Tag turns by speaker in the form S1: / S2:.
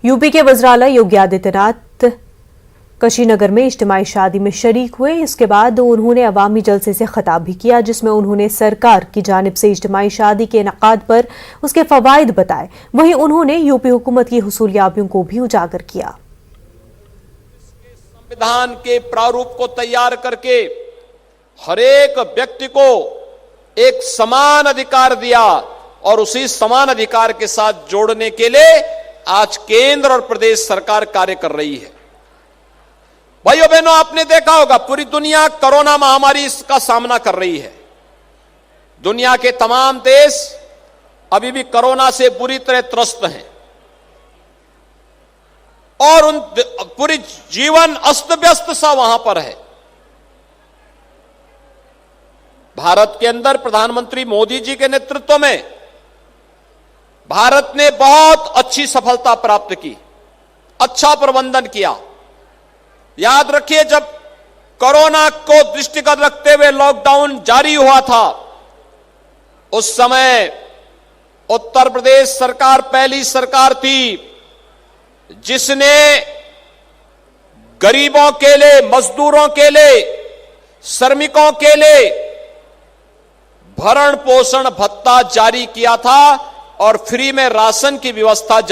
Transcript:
S1: UP के वज़ीर-ए-आला योगी आदित्यनाथ कुशीनगर में इज्तिमाई शादी में शरीक हुए। इसके बाद उन्होंने अवामी जलसे से खिताब भी किया, जिसमें उन्होंने सरकार की जानिब से इज्तिमाई शादी के इनेकाद पर उसके फवाइद बताए। वहीं उन्होंने यूपी हुकूमत की हुसूलियाबियों को भी उजागर किया।
S2: संविधान के प्रारूप को तैयार करके हर एक व्यक्ति को एक समान अधिकार दिया और उसी समान अधिकार के साथ जोड़ने के लिए आज केंद्र और प्रदेश सरकार कार्य कर रही है। भाइयों बहनों, आपने देखा होगा पूरी दुनिया कोरोना महामारी का सामना कर रही है। दुनिया के तमाम देश अभी भी कोरोना से बुरी तरह त्रस्त हैं और उन पूरी जीवन अस्त व्यस्त सा वहां पर है। भारत के अंदर प्रधानमंत्री मोदी जी के नेतृत्व में भारत ने बहुत अच्छी सफलता प्राप्त की, अच्छा प्रबंधन किया। याद रखिए, जब कोरोना को दृष्टिगत रखते हुए लॉकडाउन जारी हुआ था, उस समय उत्तर प्रदेश सरकार पहली सरकार थी जिसने गरीबों के लिए, मजदूरों के लिए, श्रमिकों के लिए भरण पोषण भत्ता जारी किया था और फ्री में राशन की व्यवस्था